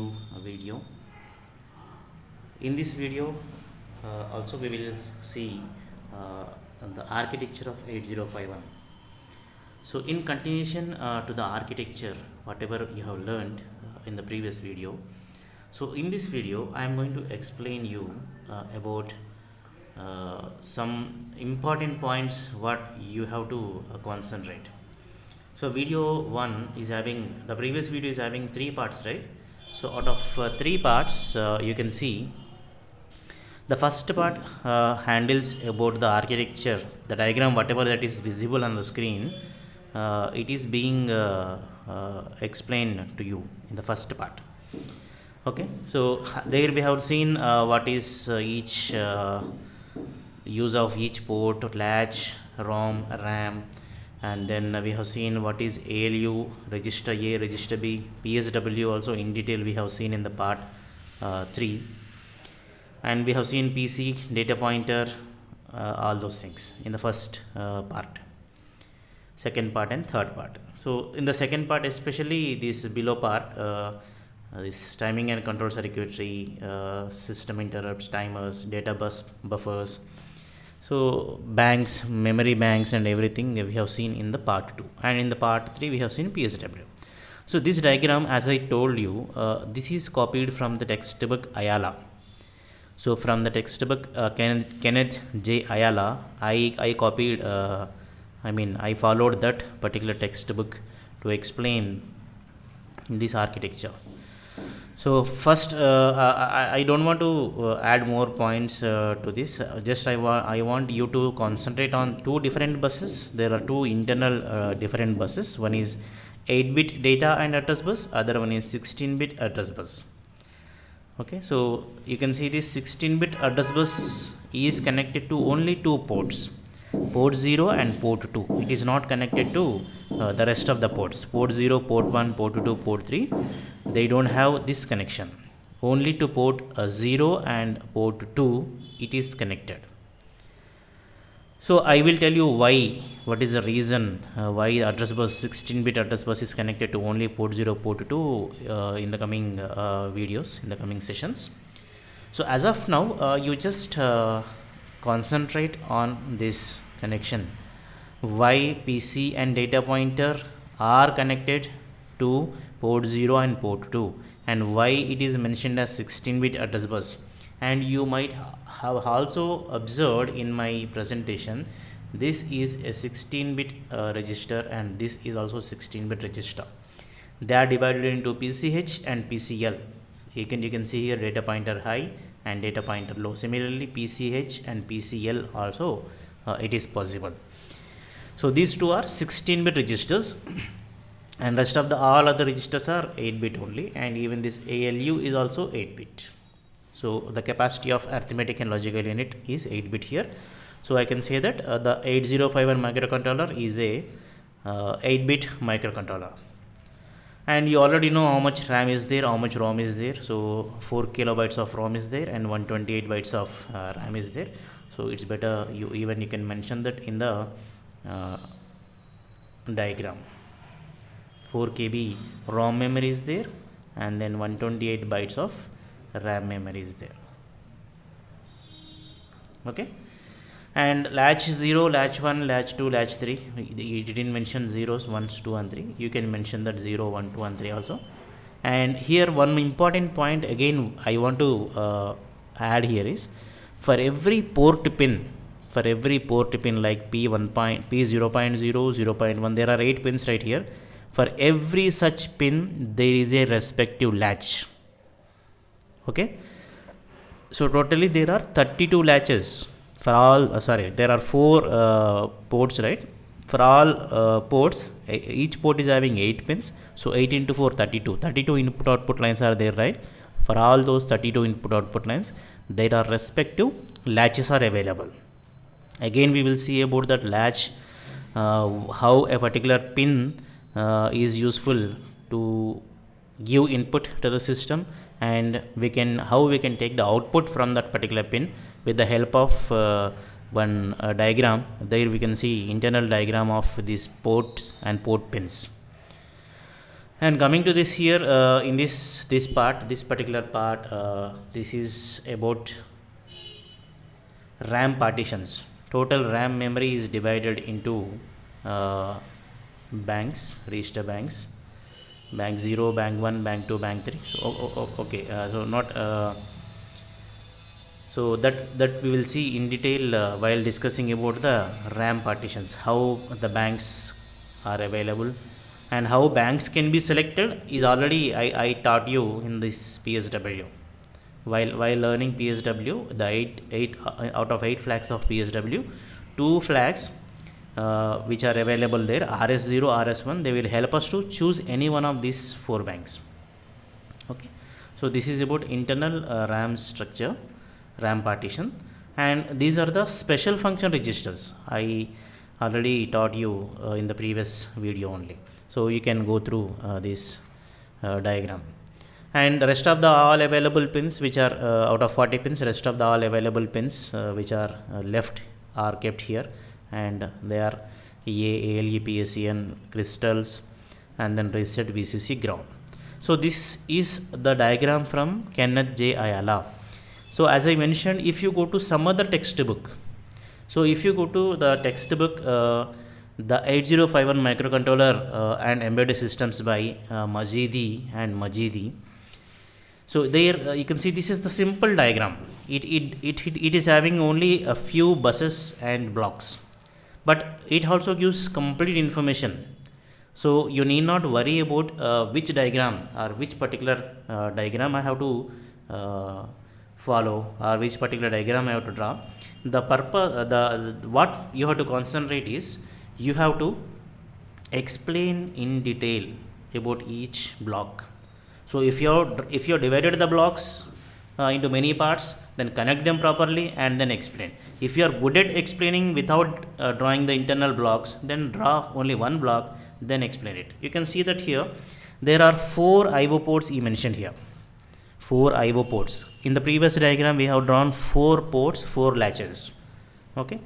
new video. In this video also we will see the architecture of 8051. So in continuation to the architecture whatever you have learned in the previous video, so in this video I am going to explain you about some important points what you have to concentrate. So video 1 is having, the previous video is having 3 parts, right? So out of 3 parts you can see the first part handles about the architecture, the diagram whatever that is visible on the screen, it is being explained to you in the first part. Okay, so there we have seen what is each use of each port, latch, ROM, RAM, and then we have seen what is ALU, register A, register B, PSW also in detail we have seen in the part 3, and we have seen PC, data pointer, all those things in the first part, second part and third part. So in the second part, especially this below part, this timing and control circuitry, system interrupts, timers, data bus buffers, so banks, memory banks and everything we have seen in the part 2, and in the part 3 we have seen PSW. So this diagram, as I told you, this is copied from the textbook Ayala. So from the textbook Kenneth J. Ayala, I copied, I followed that particular textbook to explain this architecture. So first, I don't want to add more points to this. Just I want you to concentrate on 2 different buses. There are 2 internal different buses. One is 8-bit data and address bus. Other one is 16-bit address bus. Okay, so you can see this 16-bit address bus is connected to only 2 ports, port 0 and port 2. It is not connected to the rest of the ports, port 0, port 1, port 2, port 3. They don't have this connection. Only to port 0 and port 2 it is connected. So I will tell you why, what is the reason why address bus, 16-bit address bus is connected to only port 0, port 2 in the coming videos, in the coming sessions. So as of now, you just concentrate on this connection. Why PC and data pointer are connected to port 0 and port 2, and why it is mentioned as 16-bit address bus. And you might have also observed in my presentation, this is a 16-bit register and this is also 16-bit register. They are divided into PCH and PCL. You can see here data pointer high and data pointer low. Similarly, PCH and PCL also it is possible. So these 2 are 16-bit registers, and rest of the all other registers are 8-bit only, and even this ALU is also 8-bit. So the capacity of arithmetic and logical unit is 8-bit here. So I can say that the 8051 microcontroller is a 8-bit microcontroller. And you already know how much RAM is there, how much ROM is there. So 4 kilobytes of ROM is there and 128 bytes of RAM is there. So it's better you can mention that in the diagram. 4 KB ROM memory is there and then 128 bytes of RAM memory is there. Okay, and latch 0, latch 1, latch 2, latch 3, you didn't mention zeros, 1s, 2 and 3. You can mention that 0, 1, 2 and 3 also. And here one important point again I want to add here is, for every port pin like P1 P0.0, 0.1, there are 8 pins right here. For every such pin there is a respective latch. Okay, so totally there are 32 latches for all, there are 4 ports, right? For all ports, each port is having 8 pins, so 8 into 4, 32 input output lines are there, right? For all those 32 input output lines, there are respective latches are available. Again we will see about that latch, how a particular pin is useful to give input to the system, and how we can take the output from that particular pin with the help of one diagram. There we can see internal diagram of these ports and port pins. And coming to this here, in this particular part, this is about RAM partitions. Total RAM memory is divided into banks, register banks, bank 0, bank 1, bank 2, bank 3. So okay, so not so that we will see in detail while discussing about the RAM partitions, how the banks are available and how banks can be selected is already I taught you in this PSW. While learning PSW, the 8 out of 8 flags of PSW, 2 flags which are available there, RS0, RS1, they will help us to choose any one of these 4 banks. Okay, so this is about internal RAM structure, RAM partition, and these are the special function registers. I already taught you in the previous video only, so you can go through this diagram. And the rest of the all available pins, which are out of 40 pins, rest of the all available pins which are left are kept here, and they are EA, ALE, PSEN, crystals, and then reset, VCC, ground. So this is the diagram from Kenneth J. Ayala. So as I mentioned, if you go to some other textbook, so if you go to the textbook, the 8051 microcontroller and embedded systems by Majidi and Majidi. So there you can see this is the simple diagram. It is having only a few buses and blocks, but it also gives complete information. So you need not worry about which diagram or which particular diagram I have to follow or which particular diagram I have to draw. The purpose, what you have to concentrate is you have to explain in detail about each block. So if you divided the blocks into many parts, then connect them properly and then explain. If you are good at explaining without drawing the internal blocks, then draw only one block, then explain it. You can see that here there are 4 IO ports he mentioned here. 4 IO ports. In the previous diagram we have drawn 4 ports, 4 latches. Okay.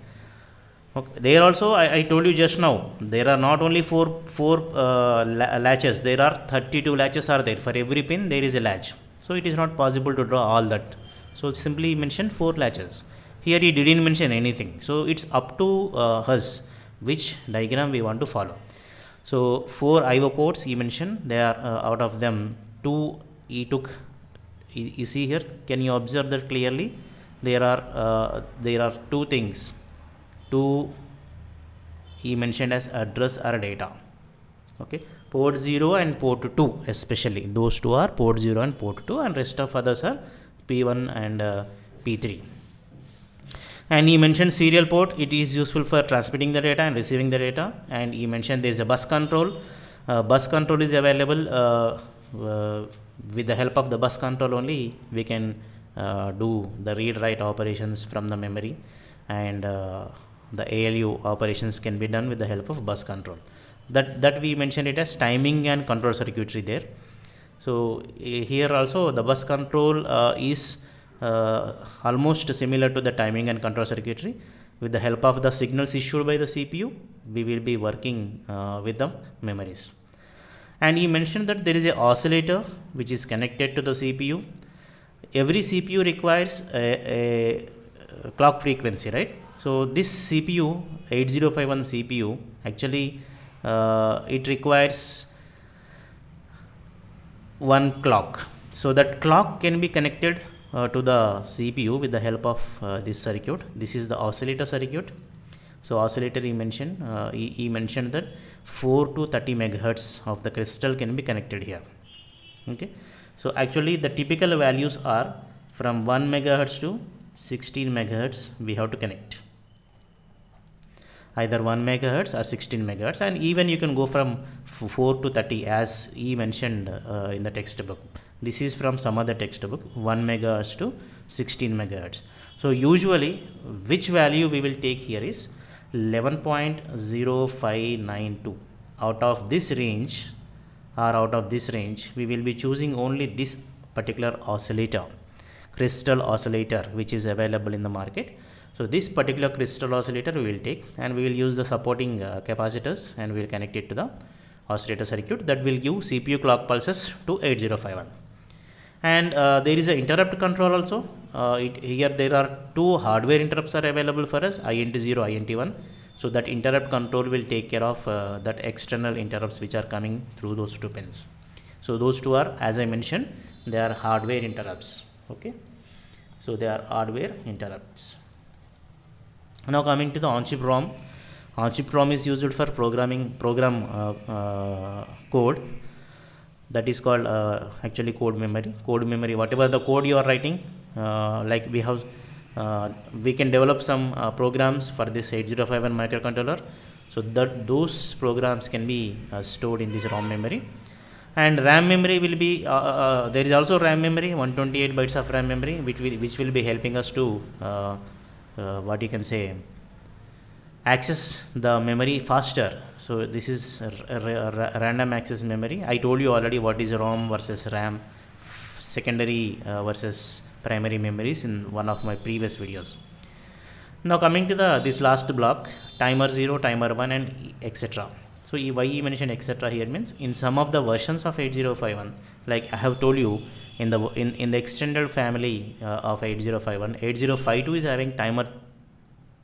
There also I told you just now, there are not only 4 latches, there are 32 latches are there. For every pin there is a latch. So it is not possible to draw all that. So simply mention 4 latches. Here he didn't mention anything. So it's up to us which diagram we want to follow. So 4 IO ports he mentioned, they are out of them 2 he took. You see here, can you observe that clearly? There are 2 things. 2 he mentioned as address or data. Okay, port 0 and port 2 especially, those 2 are port 0 and port 2, and rest of others are P1 and P3. And he mentioned serial port, it is useful for transmitting the data and receiving the data. And he mentioned there is a bus control. Bus control is available with the help of the bus control only we can do the read write operations from the memory, and the ALU operations can be done with the help of bus control. That we mentioned it as timing and control circuitry there. So here also the bus control is almost similar to the timing and control circuitry. With the help of the signals issued by the CPU, we will be working with the memories. And he mentioned that there is a oscillator which is connected to the CPU. Every CPU requires a clock frequency, right? So this CPU, 8051 CPU, actually it requires one clock. So that clock can be connected to the CPU with the help of this circuit. This is the oscillator circuit. So oscillator he mentioned, he mentioned that 4 to 30 megahertz of the crystal can be connected here. Okay. So actually the typical values are from 1 megahertz to 16 megahertz we have to connect. Either 1 megahertz or 16 megahertz, and even you can go from 4 to 30 as he mentioned in the textbook. This is from some other textbook, 1 megahertz to 16 megahertz. So usually which value we will take here is 11.0592. Out of this range we will be choosing only this particular oscillator, crystal oscillator, which is available in the market. So this particular crystal oscillator we will take, and we will use the supporting capacitors, and we will connect it to the oscillator circuit that will give CPU clock pulses to 8051. And there is an interrupt control also. Here there are two hardware interrupts are available for us, INT0, INT1. So that interrupt control will take care of that external interrupts which are coming through those two pins. So those two are, as I mentioned, they are hardware interrupts. Okay, so they are hardware interrupts. Now coming to the on-chip ROM. On-chip ROM is used for program code. That is called actually code memory. Code memory, whatever the code you are writing, like we have, we can develop some programs for this 8051 microcontroller. So that those programs can be stored in this ROM memory. And RAM memory will be, there is also RAM memory, 128 bytes of RAM memory, which will be helping us to, what you can say, access the memory faster. So this is random access memory. I told you already what is ROM versus RAM, secondary versus primary memories in one of my previous videos. Now coming to this last block, timer 0, timer 1 and etc. So why he mentioned etc. here means in some of the versions of 8051, like I have told you, in the extended family of 8051, 8052 is having timer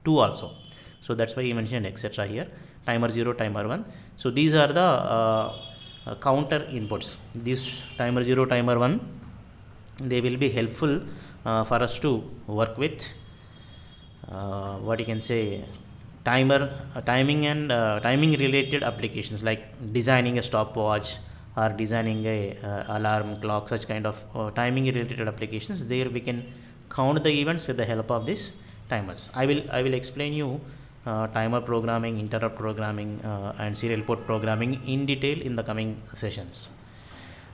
2 also. So that's why he mentioned etc. here, timer 0, timer 1. So these are the counter inputs. This timer 0, timer 1, they will be helpful for us to work with what you can say, timing and timing related applications, like designing a stopwatch or designing a alarm clock, such kind of timing related applications. There we can count the events with the help of these timers. I will explain you timer programming, interrupt programming and serial port programming in detail in the coming sessions.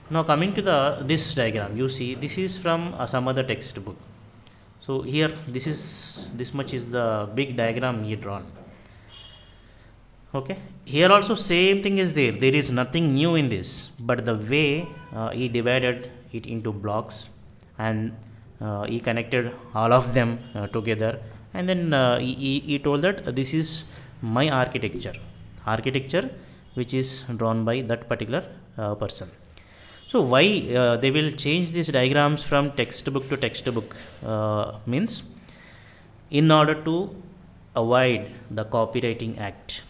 Now coming to this diagram, you see this is from some other textbook. So here this much is the big diagram he drawn. Okay, here also same thing is there. There is nothing new in this, but the way he divided it into blocks and he connected all of them together, and then he told that this is my architecture which is drawn by that particular person. So why they will change these diagrams from textbook to textbook means in order to avoid the Copywriting Act.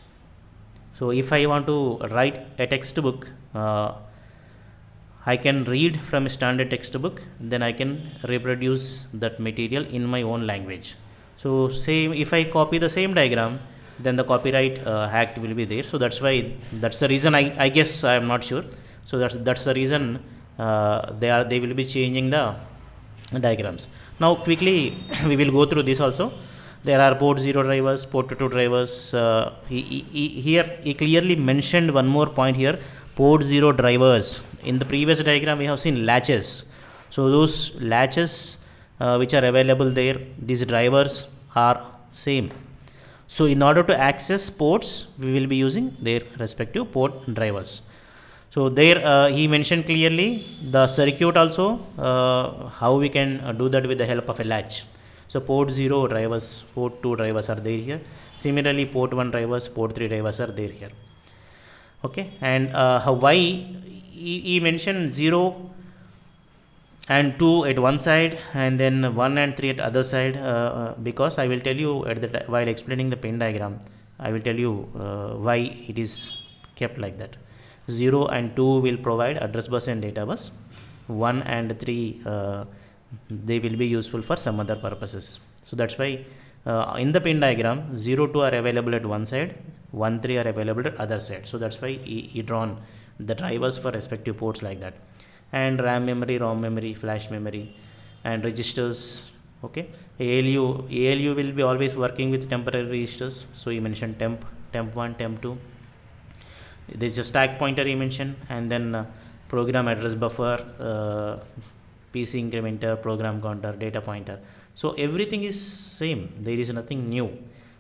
So if I want to write a textbook, I can read from a standard textbook, then I can reproduce that material in my own language. So same, if I copy the same diagram, then the Copyright Act will be there. So that's why, that's the reason, I guess, I am not sure. So that's the reason they will be changing the diagrams. Now quickly we will go through this also. There are port 0 drivers, port 2 drivers. Here he clearly mentioned one more point here, port 0 drivers. In the previous diagram we have seen latches. So those latches which are available there, these drivers are same. So in order to access ports, we will be using their respective port drivers. So there he mentioned clearly the circuit also, how we can do that with the help of a latch. So port 0 drivers, port 2 drivers are there here. Similarly, port 1 drivers, port 3 drivers are there here. Okay, and why he mentioned 0 and 2 at one side and then 1 and 3 at other side, because I will tell you at the while explaining the pin diagram, I will tell you why it is kept like that. 0 and 2 will provide address bus and data bus. 1 and 3 they will be useful for some other purposes. So that's why in the pin diagram 0, 2 are available at one side, 1, 3 are available at other side. So that's why he drawn the drivers for respective ports like that. And RAM memory, ROM memory, flash memory and registers. Okay, ALU will be always working with temporary registers. So he mentioned temp 1, temp 2. There's a stack pointer he mentioned, and then program address buffer, PC incrementer, program counter, data pointer. So everything is same, there is nothing new.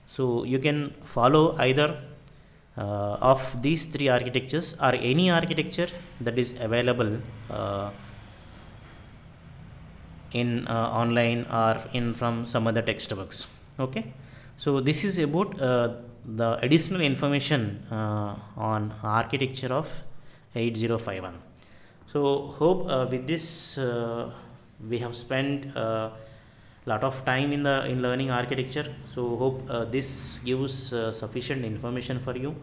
So you can follow either of these three architectures or any architecture that is available in online or in from some other textbooks. Okay, so this is about the additional information on architecture of 8051. So hope with this we have spent lot of time in learning architecture. So hope this gives sufficient information for you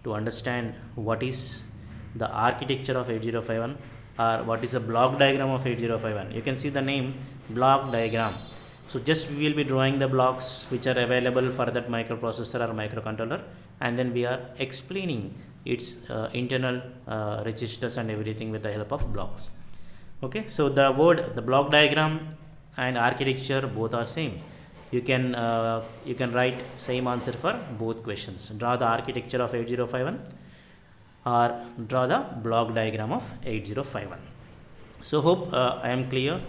to understand what is the architecture of 8051 or what is the block diagram of 8051. You can see the name block diagram. So just we will be drawing the blocks which are available for that microprocessor or microcontroller, and then we are explaining its internal registers and everything with the help of blocks. Okay, so the block diagram and architecture both are same. You can write same answer for both questions. Draw the architecture of 8051 or draw the block diagram of 8051. So hope I am clear.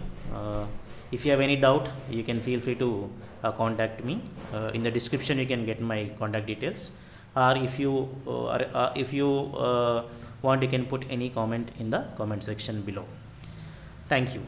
If you have any doubt, you can feel free to contact me. In the description you can get my contact details, or if you want, you can put any comment in the comment section below. Thank you.